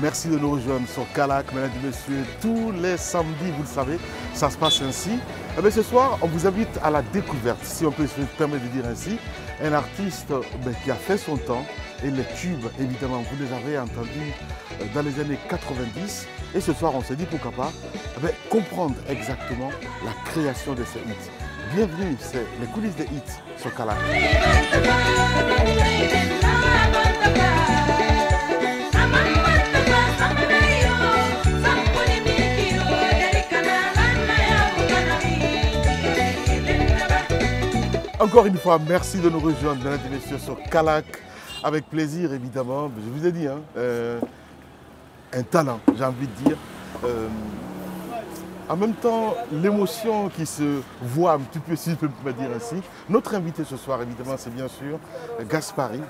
Merci de nous rejoindre sur Calac, mesdames et messieurs, tous les samedis, vous le savez, ça se passe ainsi. Eh bien, ce soir, on vous invite à la découverte, si on peut se permettre de dire ainsi, un artiste qui a fait son temps et les tubes, évidemment, vous les avez entendus dans les années 90. Et ce soir, on s'est dit pourquoi pas comprendre exactement la création de ces hits. Bienvenue, c'est les coulisses des hits sur Calac. Encore une fois, merci de nous rejoindre, mesdames et messieurs, sur Calac. Avec plaisir, évidemment. Je vous ai dit, un talent, j'ai envie de dire. En même temps, l'émotion qui se voit un petit peu, si je peux me dire ainsi. Notre invité ce soir, évidemment, c'est bien sûr Gaspari,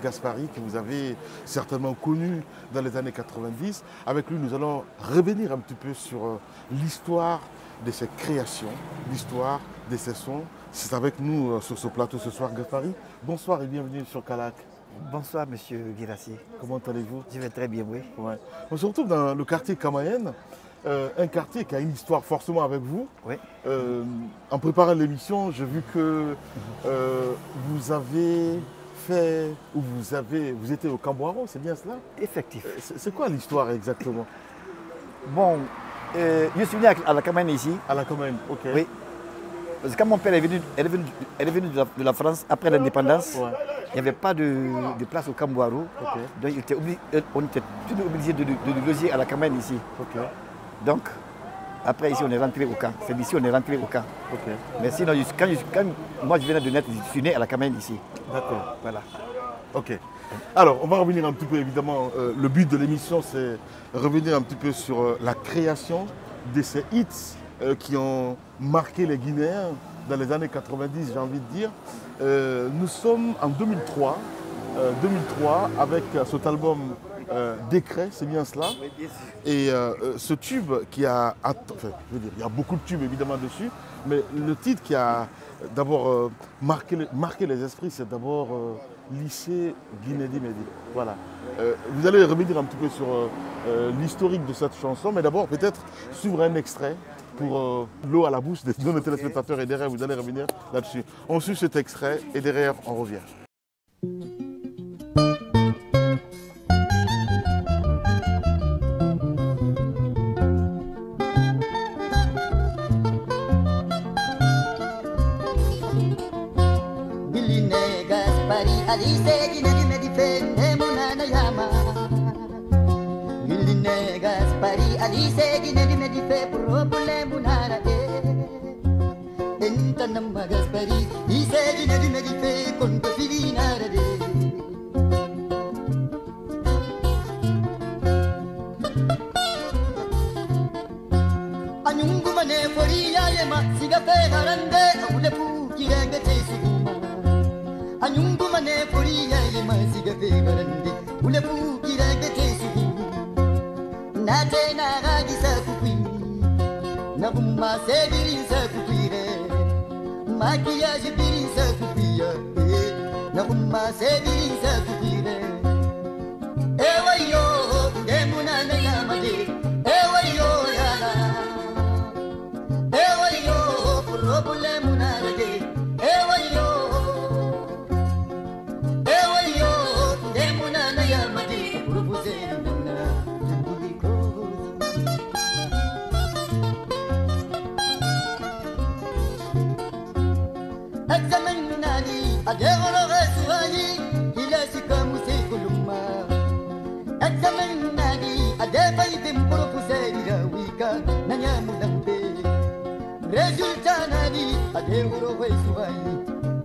que vous avez certainement connu dans les années 90. Avec lui, nous allons revenir un petit peu sur l'histoire de ses créations, l'histoire de ses sons. C'est avec nous sur ce plateau ce soir, Gaspari. Bonsoir et bienvenue sur Calac. Bonsoir, monsieur Guirassi. Comment allez-vous? Je vais très bien, oui. Ouais. On se retrouve dans le quartier Camayen, un quartier qui a une histoire forcément avec vous. Oui. En préparant l'émission, j'ai vu que vous avez fait, ou vous étiez au Camboiro, c'est bien cela? Effectif. C'est quoi l'histoire exactement? Bon, je suis venu à la Camayen ici. À la Camayen, ok. Oui. Parce que quand mon père est venu de la France après l'indépendance, ouais. Il n'y avait pas de place au Camboiro. Okay. Donc on était tous obligés de loger à la Camayen ici. Okay. Donc, après ici on est rentré au camp. C'est d'ici on est rentré au camp. Okay. Mais sinon, quand moi je venais de naître, je suis né à la Camayen ici. D'accord. Voilà. Ok. Alors, on va revenir un petit peu, évidemment, le but de l'émission, c'est revenir un petit peu sur la création de ces hits qui ont marqué les Guinéens dans les années 90, j'ai envie de dire. Nous sommes en 2003 avec cet album Décret, c'est bien cela. Et ce tube qui a... Enfin, je veux dire, il y a beaucoup de tubes évidemment dessus, mais le titre qui a d'abord marqué les esprits, c'est d'abord Lycée Guinédi Medi. Voilà. Vous allez revenir un petit peu sur l'historique de cette chanson, mais d'abord peut-être suivre un extrait pour l'eau à la bouche de nos téléspectateurs et derrière vous allez revenir là-dessus. On suit cet extrait et derrière on revient. Gaspari, i segni di medife con filinare de. Anyungu mane foria yema siga fe garande ule puki renge te suguma. Anyungu mane foria yema siga fe garande ule puki renge te suguma. Nate na gagi sa kupi, na bumma segiri sa kupire. Maquillage birinsa kupia, na umma se birinsa kupire. Ewa yo, demuna na yamade. Ewa yo yana. Ewa yo, problemu na rade. Ewa yo, demuna na yamade. Propose na Adero resuani, hilasi kamuse kuluma. Examen nani, adefa itim propuseri la wika, nanya mudambe. Resulta nani, adero resuani,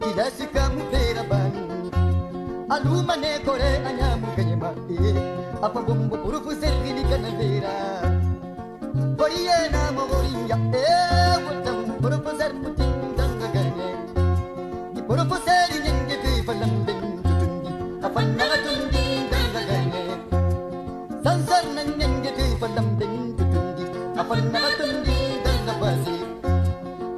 hilasi kamuse rabani. Aluma ne kore anyamu kanyema, apa bombo propuseri ni kanavera. Korie na mogoria, watam propuseri mutin tanga gane. Propuseri nyenge te falambin tutundi, afanna tundi gangagane. Sansar nyenge te falambin tutundi, afanna tundi gangabasi.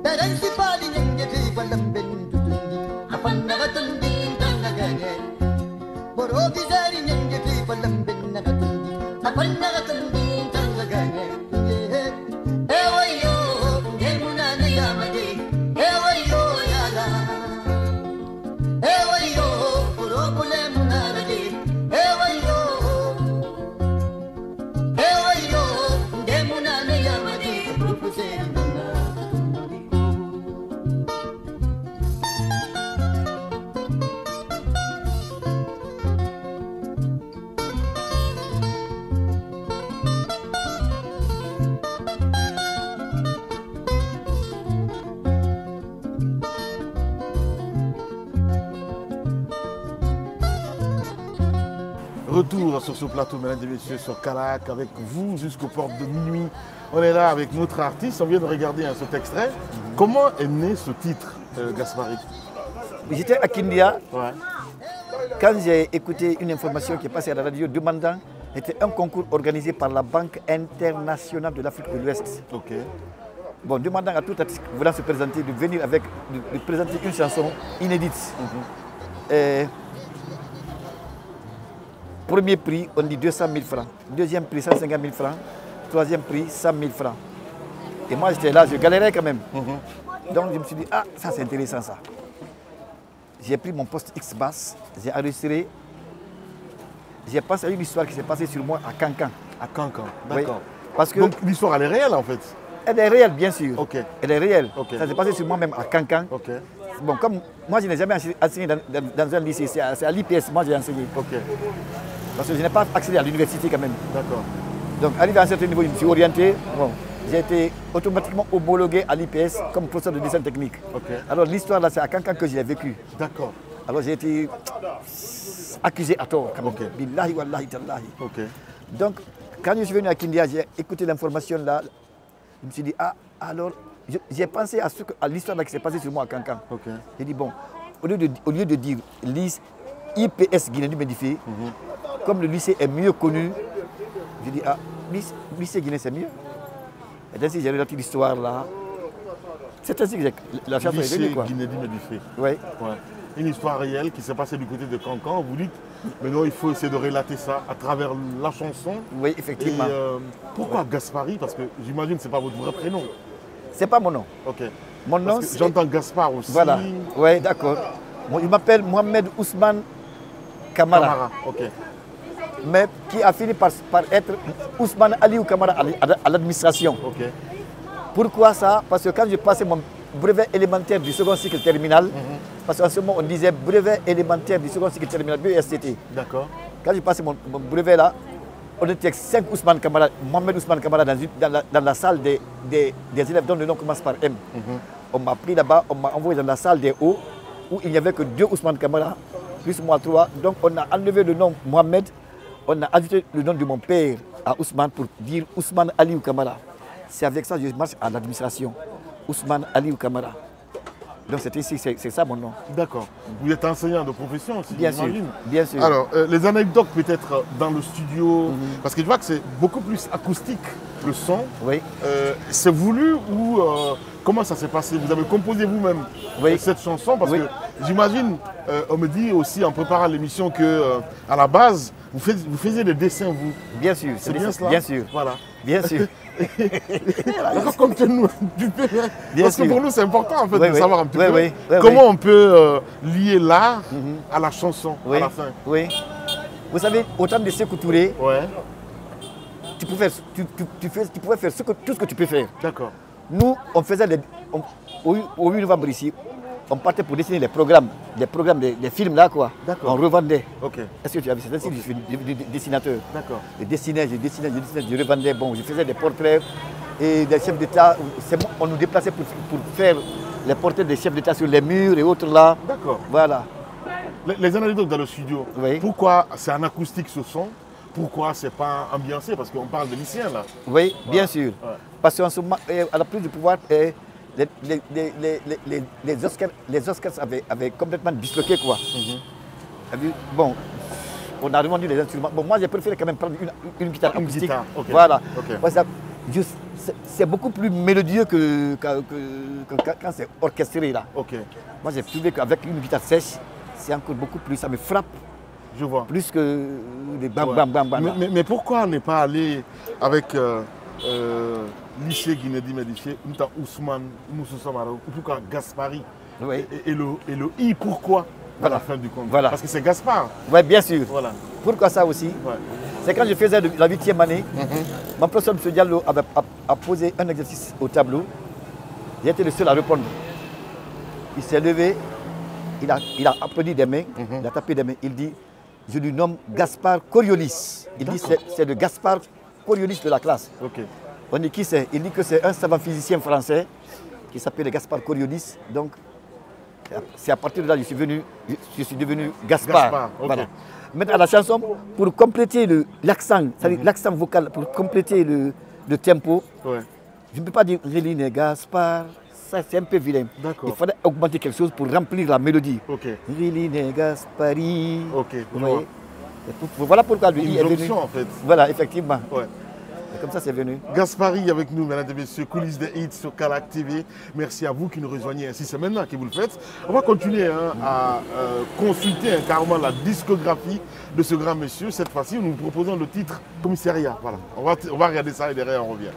Taransi pali nyenge te falambin tutundi, afanna tundi gangagane. Borogi zari nyenge te falambin tutundi, afanna Retour sur ce plateau, mesdames et messieurs, sur Kaolack, avec vous jusqu'aux portes de minuit. On est là avec notre artiste, on vient de regarder cet extrait. Comment est né ce titre, Gaspari? J'étais à Kindia. Ouais. Quand j'ai écouté une information qui est passée à la radio demandant, c'était un concours organisé par la Banque internationale de l'Afrique de l'Ouest. Ok. Bon, demandant à tout artiste voulant se présenter de venir avec, de présenter une chanson inédite. Premier prix, on dit 200 000 francs. Deuxième prix, 150 000 francs. Troisième prix, 100 000 francs. Et moi, j'étais là, je galérais quand même. Donc, je me suis dit, ah, ça c'est intéressant ça. J'ai pris mon poste X-Bass, j'ai enregistré. J'ai pensé à une histoire qui s'est passée sur moi à Cancan. À Cancan, Oui. d'accord. Parce que Donc l'histoire, elle est réelle en fait? elle est réelle, bien sûr. Ok. Elle est réelle. Ok. Ça s'est passé sur moi même à Cancan. Ok. Bon, comme moi, je n'ai jamais enseigné dans un lycée, c'est à l'IPS, moi j'ai enseigné. Ok. Parce que je n'ai pas accédé à l'université quand même. D'accord. Donc, arrivé à un certain niveau, je me suis orienté. Bon, j'ai été automatiquement homologué à l'IPS comme professeur de dessin technique. Ok. Alors, l'histoire là, c'est à Cancan que j'ai vécu. D'accord. Alors, j'ai été accusé à tort. Quand même. Ok. Billahi wallahi tallahi. Ok. Donc, quand je suis venu à Kindia, j'ai écouté l'information là. Je me suis dit, ah, alors, j'ai pensé à l'histoire qui s'est passée sur moi à Cancan. Ok. J'ai dit, bon, au lieu de dire IPS Guinée du Médifé, comme le lycée est mieux connu, j'ai dit, ah, lycée Guinée c'est mieux. Et ainsi, j'ai relaté l'histoire là. C'est ainsi que la chanson est venue, Lycée quoi. Guinée du Médifé. Oui. Ouais. Une histoire réelle qui s'est passée du côté de Cancan. Vous dites, maintenant il faut essayer de relater ça à travers la chanson. Oui, effectivement. Et pourquoi Gaspari? Parce que j'imagine que ce n'est pas votre vrai prénom. C'est pas mon nom. Ok. Mon nom, Parce que j'entends Gaspard aussi. Voilà. Oui, d'accord. Bon, il m'appelle Mohamed Ousmane Kamara. Camara. Ok. Mais qui a fini par être Ousmane Aliou Kamara à l'administration. Ok. Pourquoi ça? Parce que quand j'ai passé mon brevet élémentaire du second cycle terminal, parce qu'en ce moment on disait brevet élémentaire du second cycle terminal, BESTT. D'accord. Quand j'ai passé mon brevet là, on était 5 Ousmane Kamara, Mohamed Ousmane Kamara dans la salle des élèves dont le nom commence par M. On m'a pris là-bas, on m'a envoyé dans la salle des hauts où il n'y avait que 2 Ousmane Kamara, plus moi 3. Donc on a enlevé le nom Mohamed, on a ajouté le nom de mon père à Ousmane pour dire Ousmane Aliou Kamara. C'est avec ça que je marche à l'administration. Ousmane Aliou Kamara. Donc c'est ici, c'est ça mon nom. D'accord. Vous êtes enseignant de profession aussi, Bien sûr, j'imagine. bien sûr. Alors, les anecdotes peut-être dans le studio, parce que je vois que c'est beaucoup plus acoustique le son. Oui. C'est voulu ou comment ça s'est passé? Vous avez composé vous-même cette chanson? Parce que j'imagine, on me dit aussi en préparant l'émission que à la base, vous faisiez des dessins, vous. Bien sûr, C'est bien cela? Bien sûr. Voilà. Bien sûr. Racontez-nous un petit peu. Parce que pour nous, c'est important en fait Oui, de oui. savoir un petit Oui, peu oui, oui, comment on peut lier l'art à la chanson Oui. à la fin. Oui. Vous savez, autant de Sékou Touré, Ouais, tu pouvais faire tout ce que tu peux faire. d'accord. Nous, on faisait au 8 novembre ici, on partait pour dessiner des programmes, des films là quoi. D'accord. On revendait. Ok, Est-ce que tu as vu? C'est ainsi que je suis dessinateur. d'accord. Je dessinais, je revendais. Bon, je faisais des portraits et des chefs d'État. On nous déplaçait pour faire les portraits des chefs d'État sur les murs et autres là. D'accord. Voilà. Les anecdotes dans le studio, Oui. pourquoi c'est en acoustique ce son? Pourquoi c'est pas ambiancé? Parce qu'on parle de lycéens là. Oui, bien sûr. Ouais. Parce qu'en ce moment, à la prise du pouvoir, les Oscars avaient complètement disloqué quoi. Bon, on a revendu les instruments. Bon, moi j'ai préféré quand même prendre une guitare acoustique. guitare, ok. Voilà. Ok. Parce que c'est beaucoup plus mélodieux que quand c'est orchestré là. Ok. Moi j'ai trouvé qu'avec une guitare sèche, c'est encore beaucoup plus, ça me frappe Je vois. Plus que des bam Ouais. bam bam bam. Mais pourquoi on n'est pas allé avec lycée Guinée-Di Médiché, Mouta Ousmane, Moussou Samara, ou pourquoi Gaspari Oui. et le I, pourquoi à la Voilà. fin du compte? Voilà. Parce que c'est Gaspard. Oui, bien sûr. Voilà. Pourquoi ça aussi? Ouais. C'est quand je faisais la 8e année, mon professeur M. Diallo a posé un exercice au tableau. J'ai été le seul à répondre. Il s'est levé, il a applaudi des mains, il a tapé des mains. Il dit, je lui nomme Gaspard Coriolis. Il dit, c'est le Gaspard Coriolis de la classe. Ok. On dit qui c'est? Il dit que c'est un savant physicien français qui s'appelle Gaspard Coriolis. Donc, c'est à partir de là que je suis devenu Gaspard. Gaspard, ok. Voilà. Maintenant, la chanson, pour compléter l'accent, c'est-à-dire l'accent vocal, pour compléter le tempo, Ouais. je ne peux pas dire Réline et Gaspard, ça c'est un peu vilain. D'accord. Il fallait augmenter quelque chose pour remplir la mélodie. Ok. Réline et Gaspari. Ok, je Vous vois. voyez. Voilà pourquoi lui Une est venu. jonction en fait. Voilà, effectivement. Ouais. Et comme ça, c'est venu. Gaspari avec nous, mesdames et messieurs, coulisses des hits sur Calac TV. Merci à vous qui nous rejoignez ainsi, c'est maintenant que vous le faites. On va continuer à consulter carrément la discographie de ce grand monsieur. Cette fois-ci, nous vous proposons le titre Commissariat. Voilà, on va regarder ça et derrière on revient.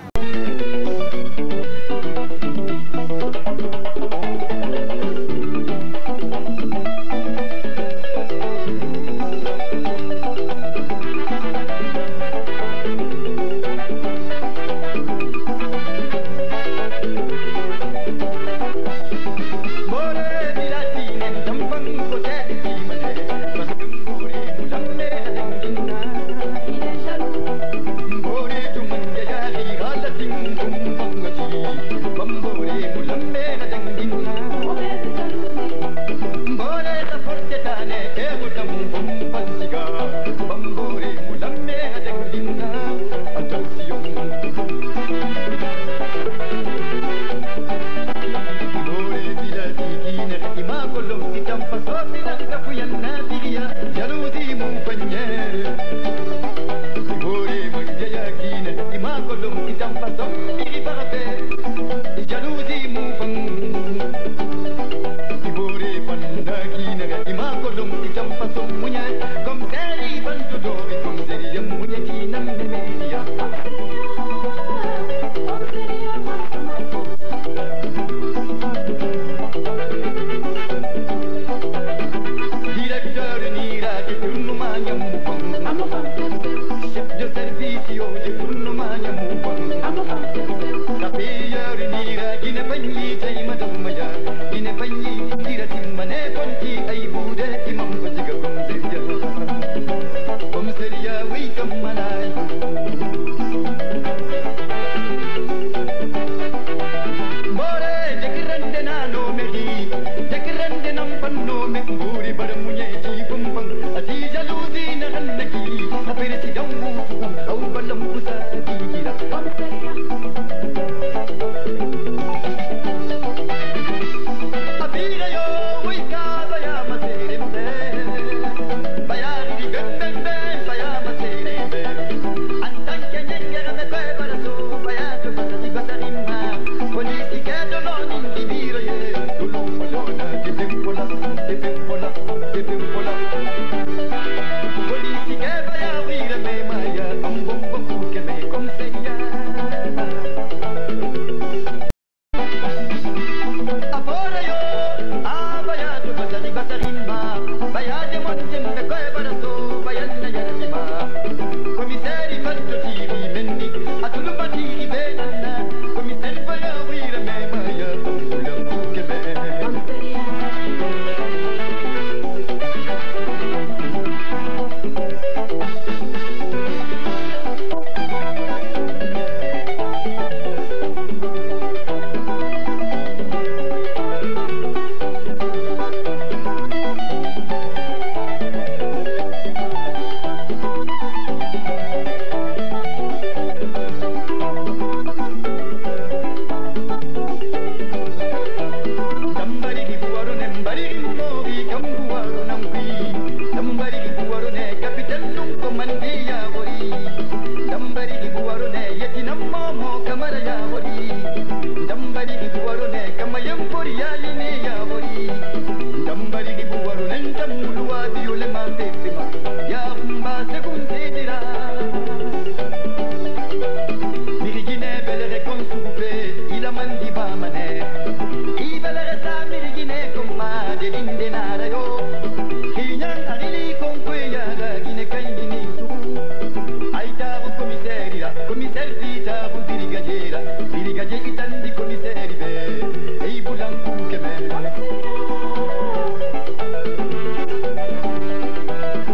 Chef de service, yo, de Birigadiera, Birigadier Itandi commissaire Ibe, et Boulankou Kemen.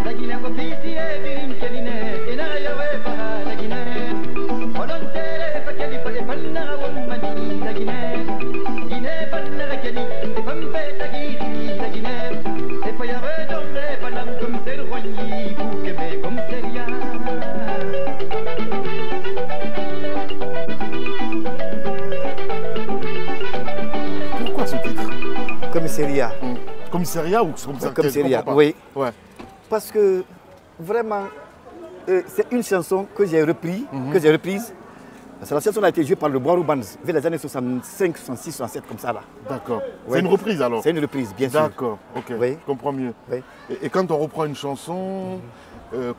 La Guinée Copiti et Birin Keline, et Nayawe Baha, la Guinée. Volontaire, Fakeli, Panna, Womani, la Guinée. Guinée, Panna, Keli, et Pampé, Tagiri, la Guinée. Et Payare, Domre, Panam, comme Serroigny, Koukebe, comme Seria. Pourquoi ce titre? Commissariat. Commissariat ou commissariat? Commissariat, oui. Ouais. Parce que vraiment, c'est une chanson que j'ai reprise. Parce que la chanson a été jouée par le Boarou Bands vers les années 65, 66, 67, comme ça là. D'accord. Oui. C'est une reprise alors? C'est une reprise, bien sûr. D'accord, ok, Oui. je comprends mieux. Oui. Et quand on reprend une chanson,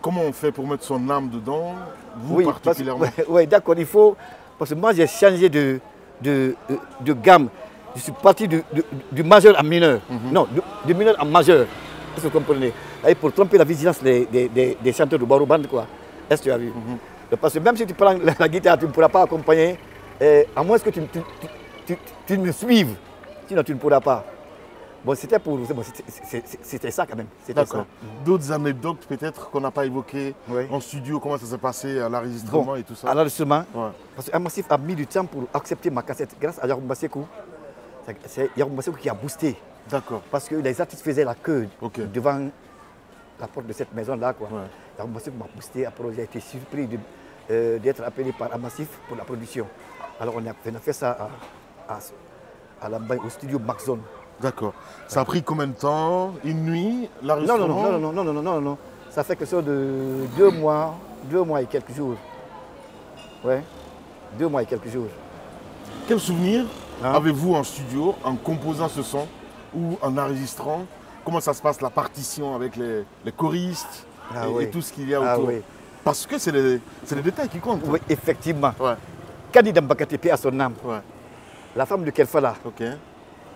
comment on fait pour mettre son âme dedans, vous Oui, particulièrement? Oui, d'accord, il faut. Parce que moi j'ai changé de gamme. Je suis parti du majeur en mineur. Non, du mineur en majeur. Est-ce que vous comprenez? Et pour tromper la vigilance des chanteurs de Boarou Band, quoi. Est-ce que tu as vu? Parce que même si tu prends la guitare, tu ne pourras pas accompagner, à moins que tu me suives. Sinon, tu ne pourras pas. Bon, c'était pour. Bon, c'était ça quand même. D'accord. D'autres anecdotes peut-être qu'on n'a pas évoquées Oui. en studio, comment ça s'est passé à l'enregistrement et tout ça? À l'enregistrement, Ouais. parce qu'un massif a mis du temps pour accepter ma cassette. Grâce à Yacoub Massekou, c'est Yacoub Massekou qui a boosté. D'accord. Parce que les artistes faisaient la queue Ok. devant la porte de cette maison-là. Ouais. Yacoub Massekou m'a boosté. Après, j'ai été surpris d'être appelé par Amassif pour la production. Alors, on a fait ça au studio Maxon. D'accord. Ça a pris combien de temps? Une nuit? L'enregistrement? Non. Ça fait quelque chose de 2 mois et quelques jours. Ouais, 2 mois et quelques jours. Quel souvenir Hein? avez-vous en studio en composant ce son ou en enregistrant? Comment ça se passe la partition avec les choristes et tout ce qu'il y a autour? Oui. Parce que c'est les détails qui comptent. Oui, effectivement. Ouais. Kadi Dambakatepe à son âme, Ouais. la femme de Kelfala Ok.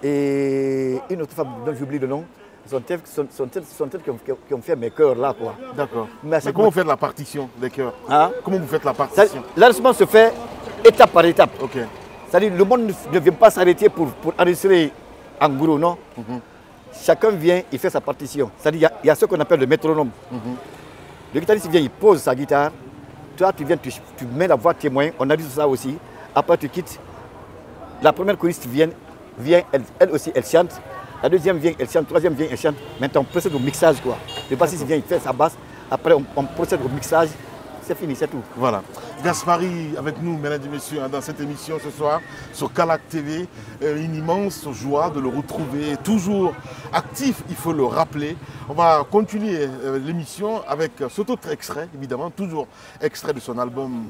et une autre femme dont j'oublie le nom, sont elles qui ont fait mes chœurs là, quoi. D'accord. Mais à Mais chaque comment fois- vous faites la partition des chœurs? Hein? Comment vous faites la partition? L'enregistrement se fait étape par étape. Ok. C'est-à-dire le monde ne vient pas s'arrêter pour enregistrer en gros, non. Chacun vient, il fait sa partition. C'est-à-dire il y a ce qu'on appelle le métronome. Le guitariste vient, il pose sa guitare. Toi, tu viens, tu mets la voix témoin. On a dit ça aussi. Après, tu quittes. La première choriste vient elle aussi, elle chante. La deuxième vient, elle chante. La troisième vient, elle chante. Maintenant, on procède au mixage, quoi. Le bassiste vient, il fait sa basse. Après, on procède au mixage. C'est fini, c'est tout. Voilà. Gaspari avec nous, mesdames et messieurs, dans cette émission ce soir sur Kalac TV. Une immense joie de le retrouver, toujours actif, il faut le rappeler. On va continuer l'émission avec cet autre extrait, évidemment, toujours extrait de son album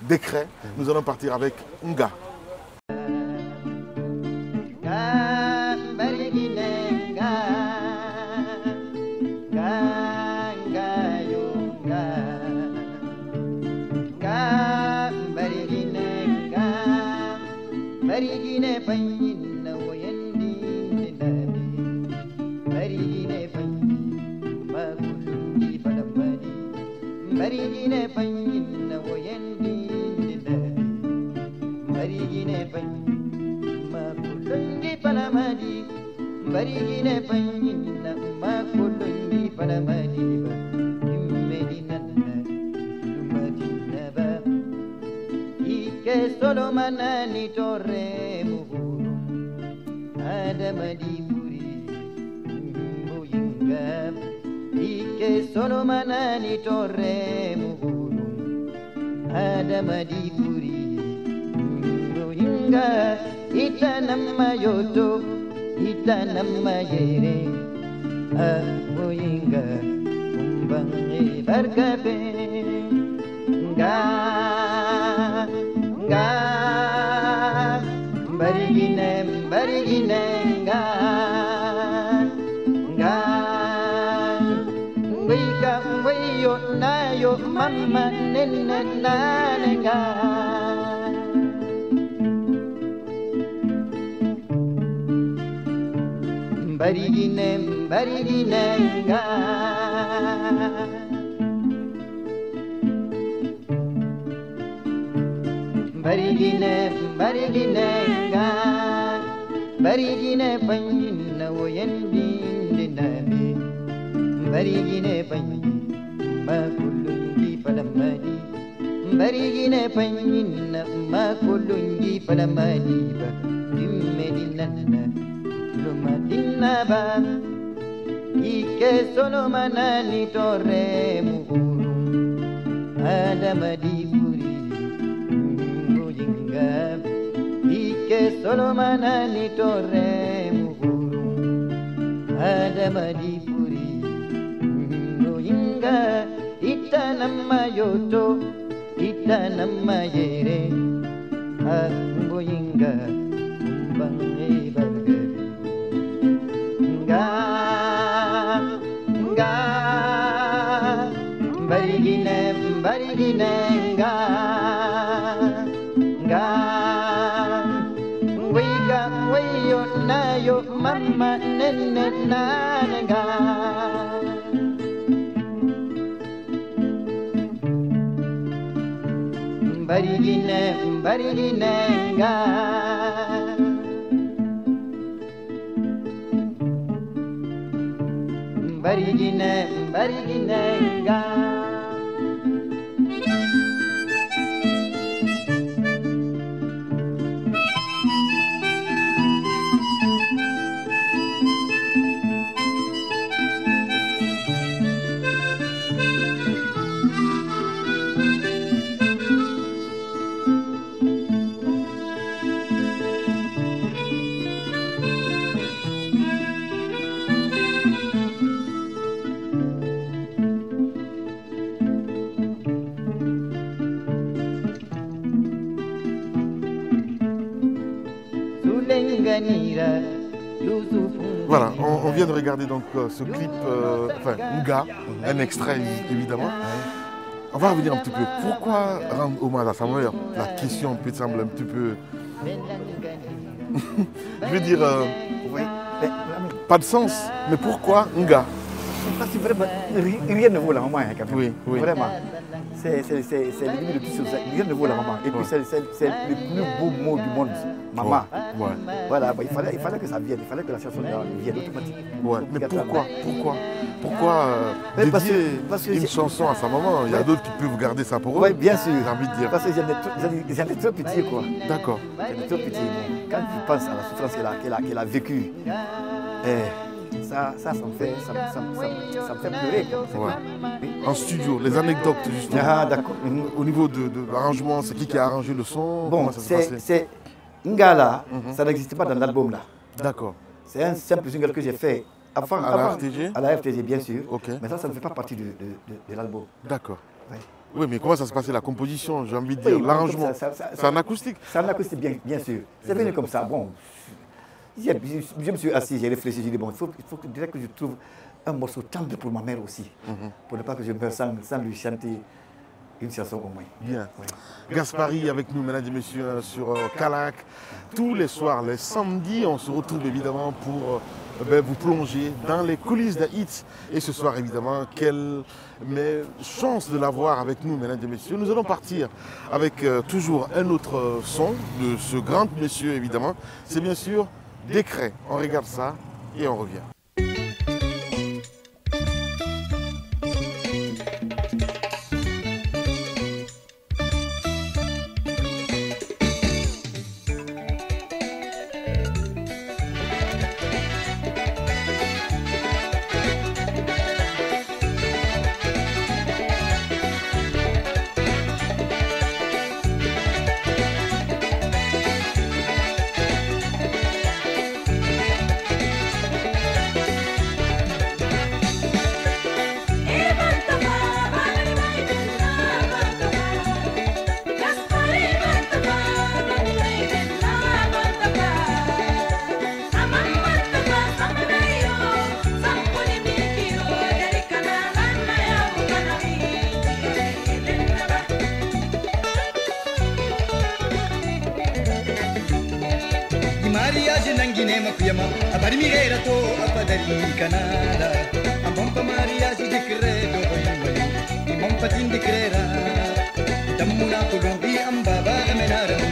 Décret. Nous allons partir avec Nga. Marigine fanyin na wayandi ninabi Marigine fanyin makundi palamadi Marigine fanyin na wayandi ninabi Marigine fanyin makundi palamadi Marigine fanyin na makundi palamadi Medina Lumadina ba Ike solo manani torre muhuru Adama di puri Muyinga Ike solo manani torre muhuru Adama di puri Muyinga Ita nama yoto Ita nama yere Muyinga Umbangi barkabe Nga Barigine nga Wika wayo nayo mama nene nane nga Barigine nga barigine nga barigine panjina woyen bindinabe barigine panjina makulungi palamadi barigine panjina makulungi palamadi ba dimmedinana lumadina ba ike sono manani torre mukuru adamadi Ike solo manani torre muguru Adamadi puri Noinga Ita nama yoto Ita nama yere Amboinga Umbange bargari Nga Nga Barigine Nga Nga Wiga wayo nayo mama nene nananga Barigine nga Barigine nga Voilà, on vient de regarder donc ce clip, enfin Nga, un extrait évidemment. On va revenir un petit peu. Pourquoi rendre hommage à sa mère? La question peut sembler un petit peu... Je veux dire, pas de sens, mais pourquoi Nga? Parce que vraiment, rien ne vaut la maman, quand même. Oui. Vraiment. C'est l'ennemi de tout ça. Rien ne vaut la maman. Et puis c'est le plus beau mot du monde, maman. Ouais. Voilà, il fallait que ça vienne, il fallait que la chanson vienne automatiquement. Ouais. Mais pourquoi dédier une chanson à sa maman? Il y a d'autres qui peuvent garder ça pour eux. Oui, bien sûr. J'ai envie de dire. Parce que j'en ai trop pitié, quoi. D'accord. J'en ai trop pitié. Quand je pense à la souffrance qu'elle a vécue, ça me fait pleurer. Ouais. En studio, les anecdotes justement. Ah, d'accord. Au niveau de l'arrangement, c'est qui a arrangé le son? Bon, c'est Nga, ça n'existait pas dans l'album là. D'accord. C'est un simple single que j'ai fait avant, à la RTG? À la RTG, bien sûr. Ok. Mais ça ne fait pas partie de l'album. D'accord. Ouais. Oui, mais comment ça se passait la composition? J'ai envie de dire, l'arrangement. C'est en acoustique? C'est en acoustique, bien sûr. C'est venu comme ça. Bon. Je me suis assis, j'ai réfléchi, j'ai dit bon, il faut que je trouve un morceau tendre pour ma mère aussi, pour ne pas que je meure sans lui chanter une chanson au moins. Bien. Oui. Gaspari avec nous, mesdames et messieurs, sur Calac. Tous les soirs, les samedis, on se retrouve évidemment pour vous plonger dans les coulisses des hits. Et ce soir, évidemment, quelle chance de l'avoir avec nous, mesdames et messieurs. Nous allons partir avec toujours un autre son de ce grand monsieur, évidemment. C'est bien sûr Décret. On regarde ça et on revient. Abari migera to apadari kanada Ambompa Maria si decreto Imompa tin decrera Damuna tulong di ambaba kamena naram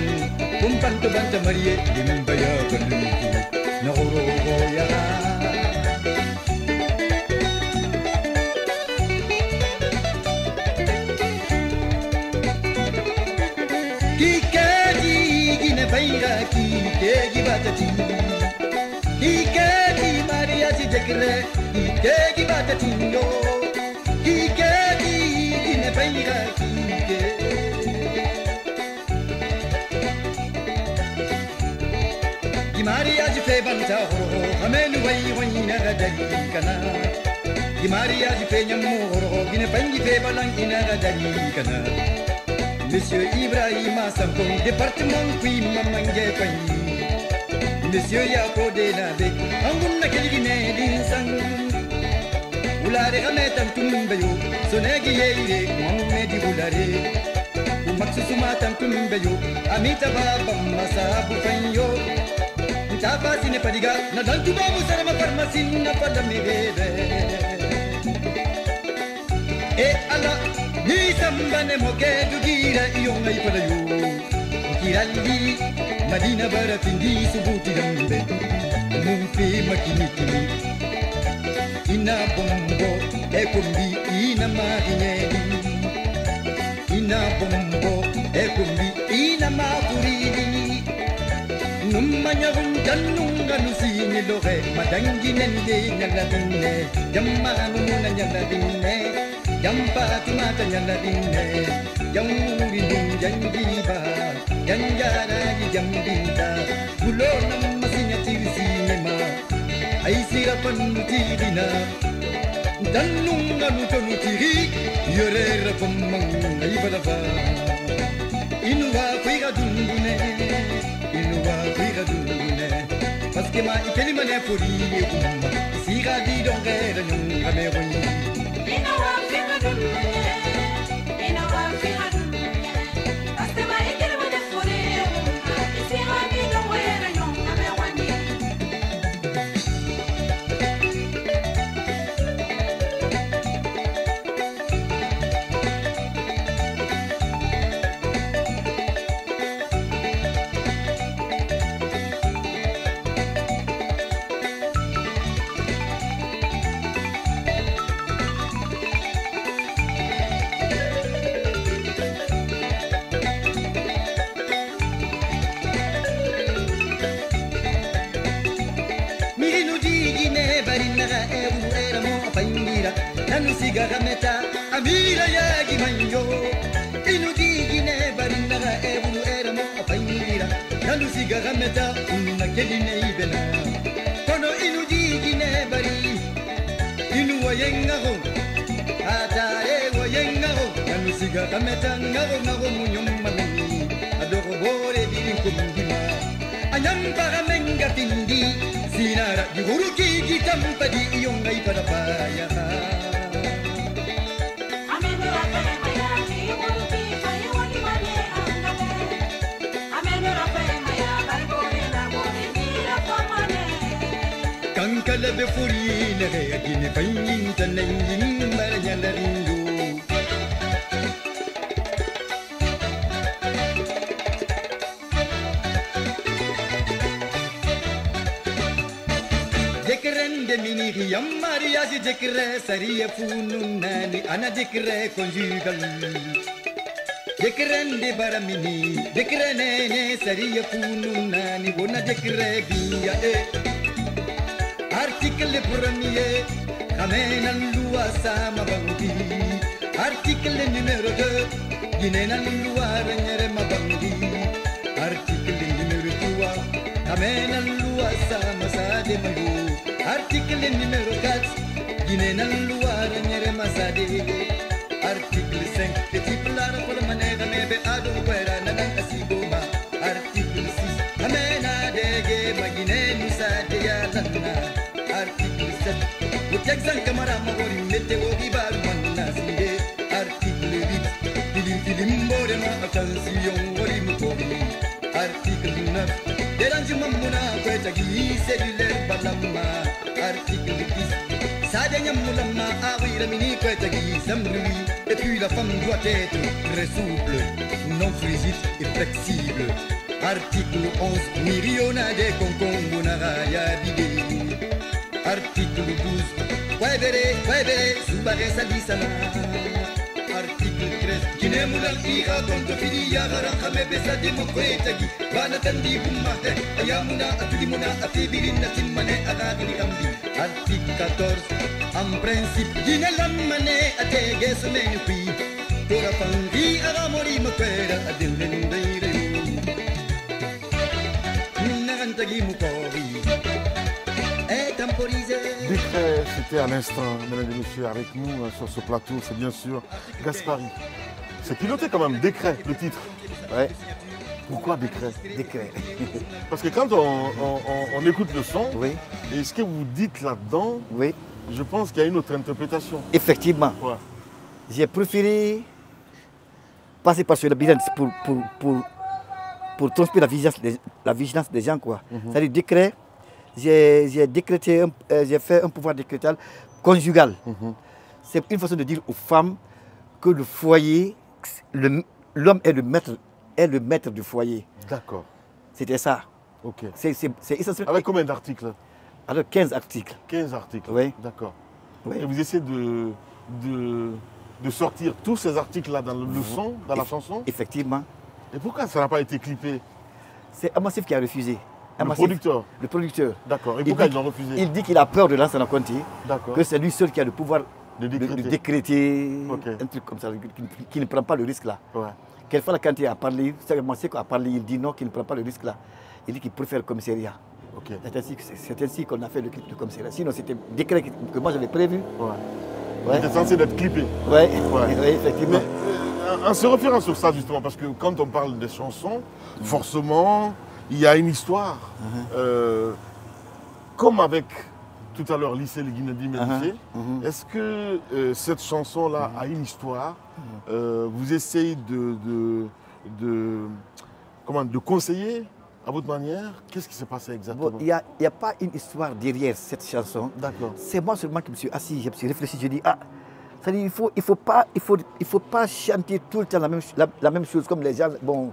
kumpanto banta mariye dimbaya kaluki nahoro ya kikadi gine baira kikegi batati kikadi maria si dekre kikegi batati yo kikadi gine baira Maria ji fe banta ho amenu wai wai na gadari kana Maria ji fe nyamu ho gine bangi fe balang ina gadari kana Monsieur Ibrahim Samton département kui mamange pai Monsieur Yako de la be angun na keli ne din sang ulare gametam tumbeyo sonegi yeire Mohamed ulare umaksu matam tumbeyo amita baba masabu fanyo Tapasi ne padiga na dantu babu sarama farmasi na padami bebe E ala ni sambane moke dugira iyonga ipadayo Kirali madina bara pindi subuti dambe Mumpi makini kini Ina bombo e kumbi ina magineli Ina bombo e kumbi ina mafurili Numanya gunjanunga nusini lohe madangi nende nyaladine Jamma numuna nyaladine Jampa tumata nyaladine Jamuri nunjanjiba Janjara jambinta Gulo namasinya tirisine ma Aisira panutidina Danunga nutonutiri Yorera pamanga ibadava Inuwa kwiga dundune Inuwa kwiga dundune Paske ma ikeli mane furi umma Siga di dongera nyunga mewani Inuwa kwiga dundune Inuwa kwiga dundune Paske ma ikeli mane furi umma Siga di dongera nyunga mewani Nanu siga gameta amira ya gimanyo inudi gine barinaga ebulu eramo apainira Nanu siga gameta unna keline ibena kono inudi gine bari inu wayenga ho ata e wayenga ho Nanu siga gameta ngago munyomma meni adoro bore biri kumdima anyam paramenga tindi sinara yuruki gitampadi iyonga ipadapaya Kankala be furi ne ga gine fanyin tanangin maranya larindu Dekrende miniri yamari asi dekre sariya fununani ana dekre conjugal Dekrende baramini dekrene ne sariya fununani wona dekre biya Article premier, ramène à loi sama bangui. Article numéro 2, guinée à loi renyere ma bangui. Article numéro 3, ramène à loi sama sade mayo. Article numéro 4, guinée à loi renyere ma sade. Article 5, petit plat pour manège mebe ado kwera nanan asigoma. Article 6, ramène à dege ma guinée nous sade ya lana. Article 7, Uteksan kamara magori mete wogi baru manna sinde. Article 8, filim bore ma attention wori mukori. Article 9, deranju mamuna kweta gi cellulaire balama. Article 10, Et puis la femme doit être très souple, non frigide et flexible. Article 11, Miriona de Concombo Naraya Bide. Article 12, Webere, Subare Salisana. Article 13, Kinemula Ira, Tonto Fidia, Rakame Besa de Mokwetagi, Banatandi Bumate, Ayamuna, Atulimuna, Atibirina, Timane, Agagri Ambi. Article 14, en principe, Ginalamane, Ateges Menupi, Tora Pandi, Aramori Makwera, Adindendeire. Décret, c'était à l'instant, mesdames et messieurs, avec nous sur ce plateau, c'est bien sûr Gaspari. C'est piloté quand même, Décret, le titre. Ouais. Pourquoi Décret? Décret. Parce que quand on écoute le son, Oui. et ce que vous dites là-dedans, Oui. je pense qu'il y a une autre interprétation. Effectivement. Ouais. J'ai préféré passer par ce labyrinthe pour transmettre la vigilance des gens, quoi. C'est-à-dire décret, j'ai décrété, j'ai fait un pouvoir décrétal conjugal. C'est une façon de dire aux femmes que le foyer, l'homme est le maître du foyer. D'accord. C'était ça. Ok. C'est essentiel. Avec combien d'articles? Alors 15 articles. 15 articles. Oui. D'accord. Oui. Et vous essayez de sortir tous ces articles-là dans le son, dans la chanson? Effectivement. Et pourquoi ça n'a pas été clippé? C'est Amassif qui a refusé. Le producteur? Le producteur. D'accord. Et Il pourquoi dit- ils ont refusé? Il dit qu'il a peur de Lansana Conté, D'accord. que c'est lui seul qui a le pouvoir De de décréter. décréter Ok. un truc comme ça, qui ne prend pas le risque là. Ouais. Quelquefois, quand il a parlé, c'est Amassif a parlé, il dit non, qu'il ne prend pas le risque là. Il dit qu'il préfère le commissariat. Ok. C'est ainsi qu'on a fait le clip de commissariat. Sinon, c'était décret que moi j'avais prévu. Ouais. Ouais. Il était censé d'être clippé. Ouais. Ouais. Ouais, effectivement. Mais, en se référant sur ça justement, parce que quand on parle des chansons, forcément, il y a une histoire. Comme avec tout à l'heure lycée Guinadi Médicé, est-ce que cette chanson-là a une histoire? Vous essayez de conseiller à votre manière? Qu'est-ce qui s'est passé exactement? Bon, il n'y a pas une histoire derrière cette chanson. D'accord. C'est moi seulement qui me suis assis, je me suis réfléchi, je dis, ah, c'est-à-dire, il faut pas chanter tout le temps la même chose comme les gens. Bon,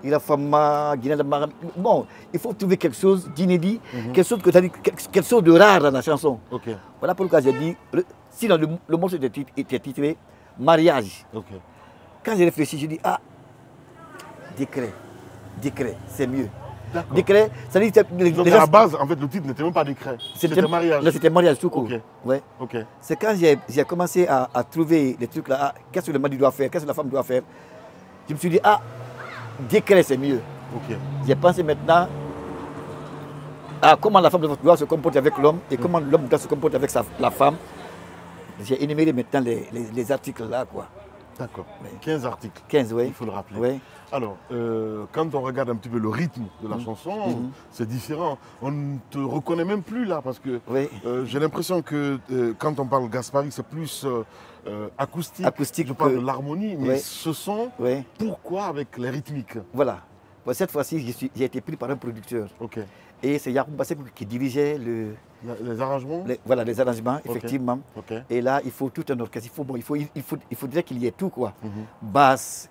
il a Fama, Guinée de Maram. Bon, il faut trouver quelque chose d'inédit, quelque chose de rare dans la chanson. Ok. Voilà pourquoi j'ai dit, sinon le morceau était titré Mariage. Ok. Quand j'ai réfléchi, je dis, ah, décret, c'est mieux. D'accord. Décret, c'est-à-dire, Donc à la base, en fait, le titre n'était même pas décret. C'était mariage. Là, c'était mariage tout court. Ok. Ouais. Ok. C'est quand j'ai commencé à trouver les trucs là, ah, qu'est-ce que le mari doit faire, qu'est-ce que la femme doit faire. Je me suis dit, ah, décret c'est mieux. Ok. J'ai pensé maintenant à comment la femme doit se comporter avec l'homme et comment l'homme doit se comporter avec la femme. J'ai énuméré maintenant les articles là, quoi. D'accord. Oui. 15 articles. 15, oui. Il faut le rappeler. Oui. Alors, quand on regarde un petit peu le rythme de la chanson, c'est différent. On ne te reconnaît même plus là parce que Oui. j'ai l'impression que quand on parle Gaspari, c'est plus acoustique. Acoustique Je parle que- de l'harmonie, mais Oui. ce son, Oui. pourquoi avec les rythmiques? Voilà. Bon, cette fois-ci, j'ai été pris par un producteur. Ok. Et c'est Yacoub Bassek qui dirigeait Les arrangements? voilà, les arrangements, effectivement. Ok. Et là, il faut tout un orchestre. Il faudrait qu'il y ait tout, quoi. Basse,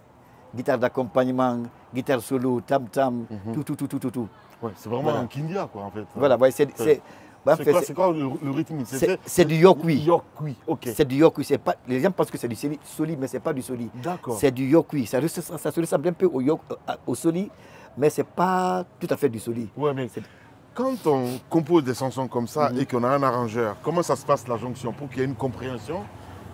guitare d'accompagnement, guitare solo, tam-tam, tout. Ouais, c'est vraiment Voilà. un kindia, quoi, en fait. Voilà, ouais, c'est C'est quoi le rythme? c'est du yokui. Yokui, ok. C'est du yokui. Les gens pensent que c'est du soli, mais ce n'est pas du soli. D'accord. C'est du yokui. Ça se ressemble un peu au soli, mais ce n'est pas tout à fait du soli. Ouais, mais C'est- quand on compose des chansons comme ça et qu'on a un arrangeur, comment ça se passe la jonction pour qu'il y ait une compréhension?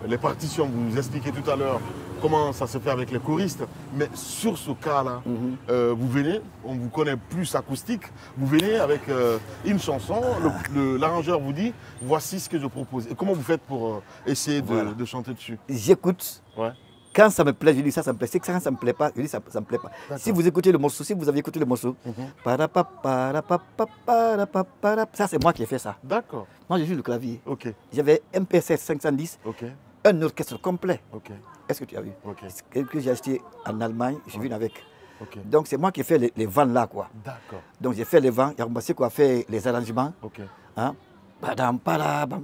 Les partitions, vous nous expliquez tout à l'heure comment ça se fait avec les choristes, mais sur ce cas-là, vous venez, on vous connaît plus acoustique, vous venez avec une chanson, l'arrangeur vous dit voici ce que je propose. Et comment vous faites pour essayer Voilà. de chanter dessus? J'écoute. Ouais. Quand ça me plaît, je dis ça me plaît. Si ça ne me plaît pas, je dis ça me plaît pas. Si vous écoutez le morceau, si vous avez écouté le morceau, ça c'est moi qui ai fait ça. D'accord. Moi je joue le clavier. Ok. J'avais un PC 510, Ok. un orchestre complet. Ok. Est-ce que tu as vu? Ok. Que j'ai acheté en Allemagne, je viens avec. Ok. Donc c'est moi qui ai fait les vents là, quoi. D'accord. Donc j'ai fait les vents, Yacoub Bassek a fait les arrangements. Ok. Hein? Padam, padam,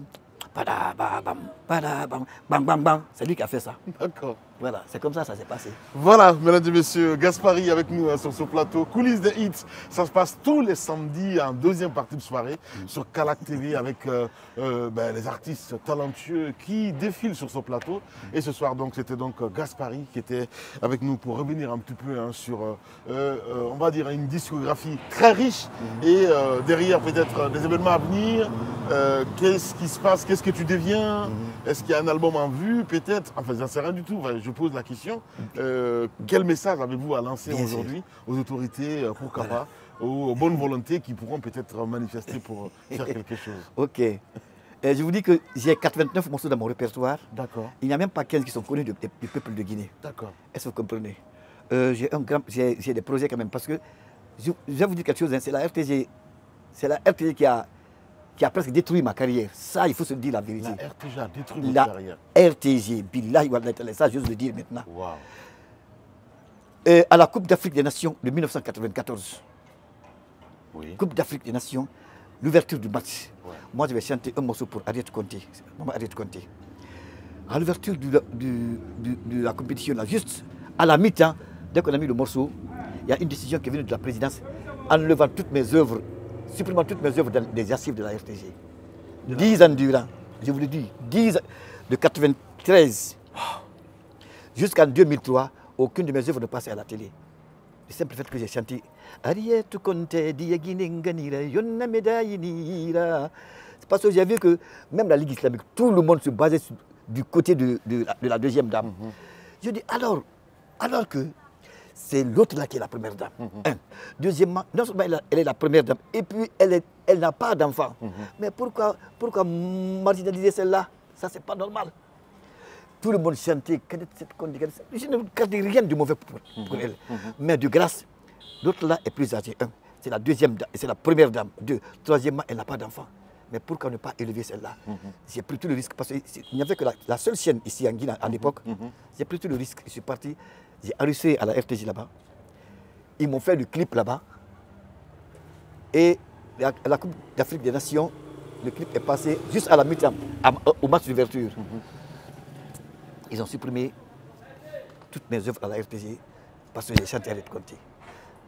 Padabam, padabam, bang, bang, bang. C'est lui qui a fait ça. D'accord. Voilà, c'est comme ça s'est passé. Voilà, mesdames et messieurs, Gaspari avec nous sur ce plateau. Coulisses des hits, ça se passe tous les samedis en deuxième partie de soirée sur Calac TV avec les artistes talentueux qui défilent sur ce plateau. Et ce soir, donc, c'était donc Gaspari qui était avec nous pour revenir un petit peu sur, on va dire, une discographie très riche et derrière peut-être des événements à venir. Qu'est-ce qui se passe? Qu'est-ce que tu deviens? Est-ce qu'il y a un album en vue? Peut-être. Enfin, j'en sais rien du tout. Enfin, je pose la question. Quel message avez-vous à lancer aujourd'hui aux autorités, pourquoi pas, aux bonnes volontés qui pourront peut-être manifester pour faire quelque chose? Ok. Je vous dis que j'ai 89 morceaux dans mon répertoire. D'accord. Il n'y a même pas 15 qui sont connus du peuple de Guinée. D'accord. Est-ce que vous comprenez? J'ai des projets quand même parce que je vais vous dire quelque chose. Hein, c'est la RTG qui a presque détruit ma carrière. Ça, il faut se dire la vérité. La RTG a détruit votre La carrière. RTG, billahi wa ta'ala, ça, j'ose le dire maintenant. Wow. À la Coupe d'Afrique des Nations de 1994, Oui. Coupe d'Afrique des Nations, l'ouverture du match. Ouais. Moi, je vais chanter un morceau pour Harriet Conté. Maman Harriet Conté. À l'ouverture de la compétition, là, juste à la mi-temps, dès qu'on a mis le morceau, il y a une décision qui est venue de la présidence enlevant toutes mes œuvres, supprimant toutes mes œuvres des archives de la RTG. 10 ans durant, je vous le dis, 10 ans, de 93 jusqu'en 2003, aucune de mes œuvres ne passait à la télé. Le simple fait que j'ai chanté Harriet Conté, Diaginenganira, Yonna Medayinira. C'est parce que j'ai vu que même la Ligue islamique, tout le monde se basait du côté de la deuxième dame. Je dis alors que c'est l'autre là qui est la première dame. Un. Deuxièmement, non seulement elle est la première dame, et puis elle n'a pas d'enfant. Mais pourquoi marginaliser celle-là? Ça, c'est pas normal. Tout le monde chantait, je ne gardais rien de mauvais pour elle. Mais de grâce, l'autre là est plus âgée. Un, c'est la deuxième dame, c'est la première dame. Deux, troisièmement, elle n'a pas d'enfant. Mais pourquoi ne pas élever celle-là? J'ai pris tout le risque, parce qu'il n'y avait que la seule chaîne ici en Guinée à l'époque. J'ai pris tout le risque, je suis parti, j'ai arrêté à la RTG là-bas. Ils m'ont fait le clip là-bas. Et à la Coupe d'Afrique des Nations, le clip est passé juste à la mi-temps, au match d'ouverture. Ils ont supprimé toutes mes œuvres à la RTG parce que j'ai chanté Harriet Conté.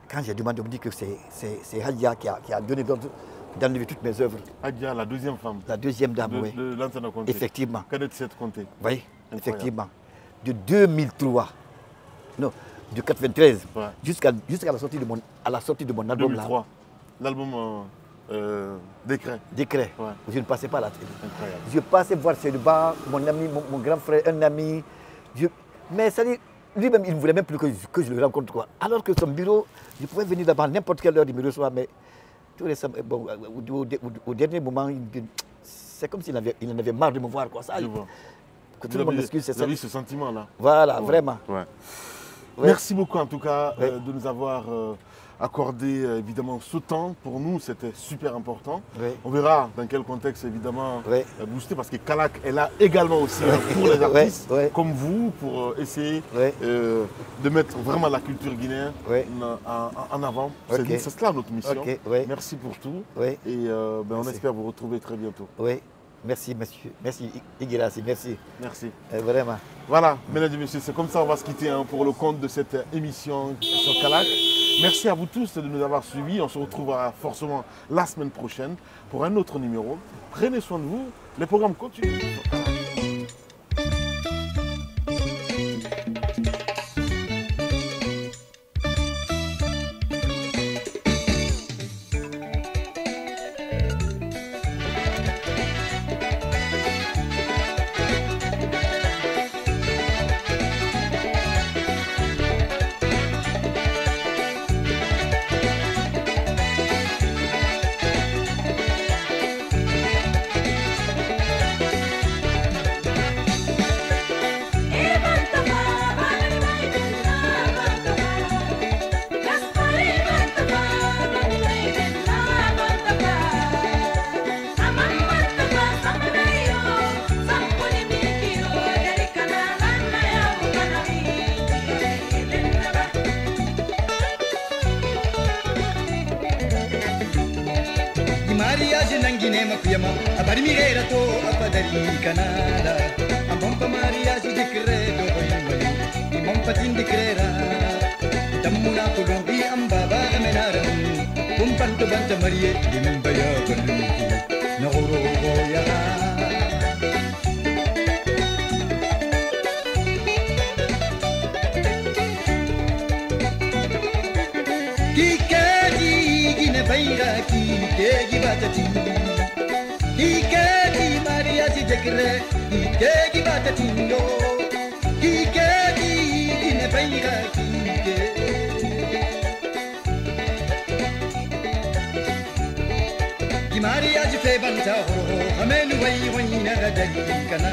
Quand j'ai demandé, on me dit que c'est Hadja qui a donné l'ordre d'enlever toutes mes œuvres. Hadja, la deuxième femme. La deuxième dame, oui. De Lansana Conté. Effectivement. Cadet Seth Conté. Oui, effectivement. De 2003, non, de 93, Ouais. jusqu'à la sortie de mon album 2003. là. L'album Décret. Décret. Ouais. Je ne passais pas à la télé. Incroyable. Je passais voir Célibat, mon ami, mon grand frère, un ami. Mais ça dit, lui-même, il ne voulait même plus que je le rencontre. Quoi. Alors que son bureau, je pouvais venir là-bas n'importe quelle heure, il me reçoit. Mais tout récemment, bon, au dernier moment, c'est comme s'il en avait marre de me voir. Quoi. Ça, Je vois. que tout le monde m'excuse, c'est Vous ça. avez ce sentiment-là. Voilà, Ouais. vraiment. Ouais. Ouais. Merci beaucoup en tout cas Ouais. de nous avoir accordé évidemment ce temps. Pour nous, c'était super important. Ouais. On verra dans quel contexte évidemment Ouais. booster parce que Calac est là également aussi pour les Ouais, artistes ouais. comme vous pour essayer Ouais. de mettre vraiment la culture guinéenne Ouais. en avant. Ok. C'est cela notre mission. Ok, ouais. Merci pour tout Ouais. et on Merci. espère vous retrouver très bientôt. Oui, merci, monsieur. Merci, Igirassi, merci. Merci. Vraiment. Voilà, mesdames et messieurs, c'est comme ça on va se quitter pour le compte de cette émission sur Calac. Merci à vous tous de nous avoir suivis. On se retrouvera forcément la semaine prochaine pour un autre numéro. Prenez soin de vous. Les programmes continuent sur Calac. mariage nangine makuyama abari mirera to apadari kanada ambompa mariage dikredo hoymayo imompa tindikrera tammuna kulombi ambaba menara kumpanto banta marie limbaya kandu nagoro ya Kegi batati, kegi Maria si dekre, kegi batati yo, kegi ne paira kige. Ki Maria si fe banta ho, amenu wai na gadari kana.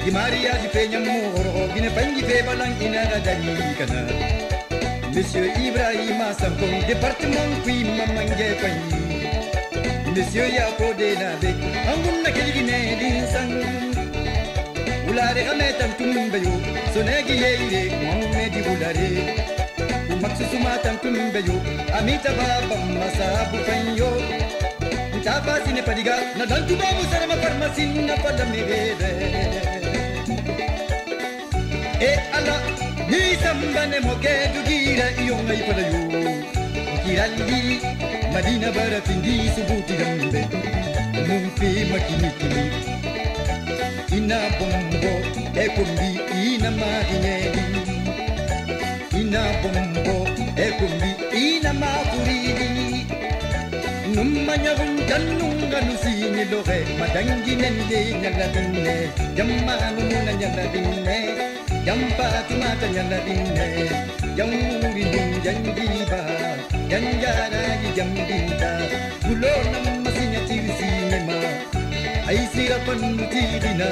Ki Maria si fe nyamu ho, ki ne pangi fe balang ina gadari kana. Monsieur Ibrahima Sampong, département qui mamange payi. Monsieur Yako de Nabe, Anguna Keligine Dinsang. Ulare Hametam Tumbayo, Sonegi Yere, Mohamedi Ulare. Umaksusumatam Tumbayo, Amita Baba Masabu Fanyo. Tapas in a padiga, Nadantuba Musarama Farmasin, Napadamere. E Allah. Ni sambane moke dugira iyonga ipadayo kirali madina barafindi subuti dambe mumpi makinikini ina bombo ekumbi ina mahinyedi ina bombo ekumbi ina mafuridi nummanya gunjanunga nusini lohe madangi nende nyaladine jammanu muna nyaladine Jampa tumata nyaladine, jamuri janjiba, janjara jambinda, gulona masinya tirsinema, aisira panutirina,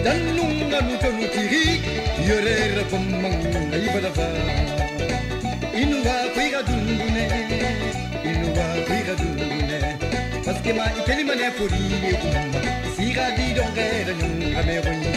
danunga nutonutiri, yorera pamang aibadava, inuwa figa dundune, paske ma ikelima ne puri umma, siga di dongera nyunga meroyi.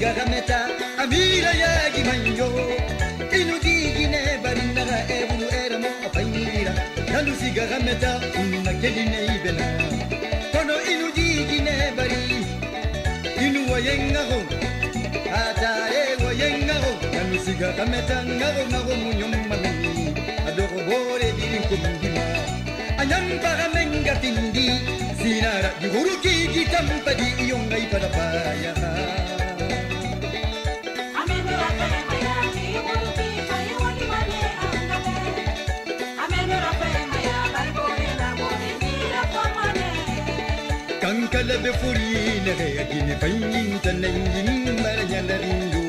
Garameta amira ya gimanyo inudigi ne barinaga ebulu eramo apayira nalusi garameta unna keline ibena kono inudigi ne bari inu wayenga ho ata wayenga ho nalusi garameta ngago munyomma meni adoro bore birinkumdima anyam paramenga tindi sinara diguruki gitampadi iyonga ipada paya Kankala be furi ne gine fanyin tanengin maranya rindu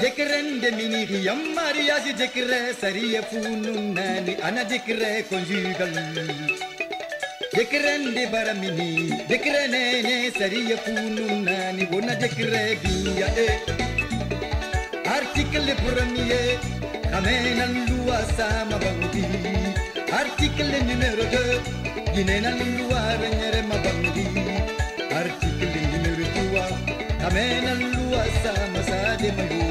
Dekrende miniri yammari yazi dekre sariya fununani ana dekre conjugal Dekrende baramini dekrene ne sariya fununani bona dekre biya Article premier, ramène à loi sama bandi. Article numéro 2, guinée à loi renyere ma bandi. Article numéro 3, ramène à loi sama sade mayo.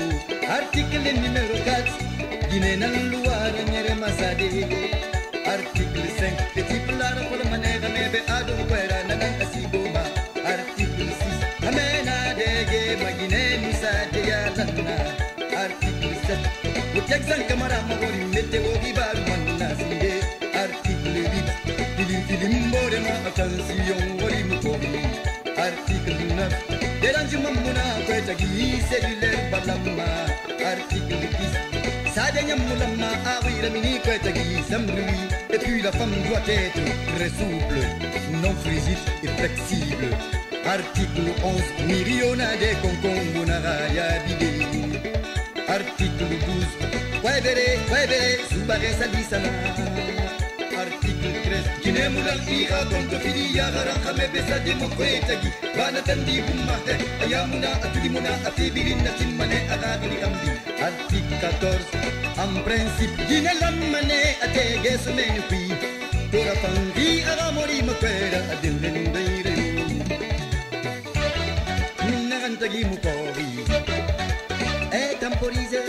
Article numéro 4, guinée à loi renyere ma sade. Article 5, petit plat pour le manège mebe ado kwera nanan asiboma. Article 6, ramène à dege ma guinée musade ya lana. Article 7, Uteksan kamara magori mete wogi baru manna sinde. Article 8, filim bore ma attention wori mukori. Article 9, Dérange mamuna kwetagi cellulaire balama. Article 10. Sadenya mulama awira mini kwetagi samrui. Et puis la femme doit être très souple, non frigide et flexible. Article 11. Miriona de konkombuna ya bidé. Article 12. Kwebere, subare salisana. Article 13. Kinemulal ira konto fili ya harakame besa demo kwetagi. Bana tandi bumate, ayamuna atulimuna atibirin simane agagri amdi. Article 14. En principe, ginelamane atege semenui. Tora fangi aramori makwera adindendeire. Nagantagi mukori. Et temporisé.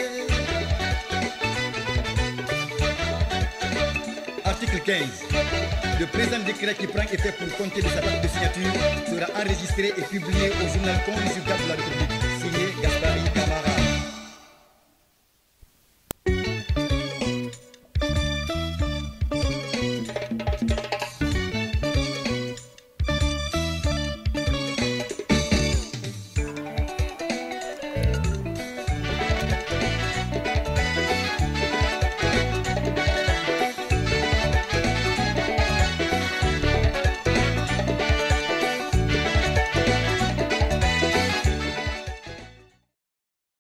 Article 15. Le présent décret qui prend effet pour compter de sa date de signature sera enregistré et publié au journal constitutionnel de la République.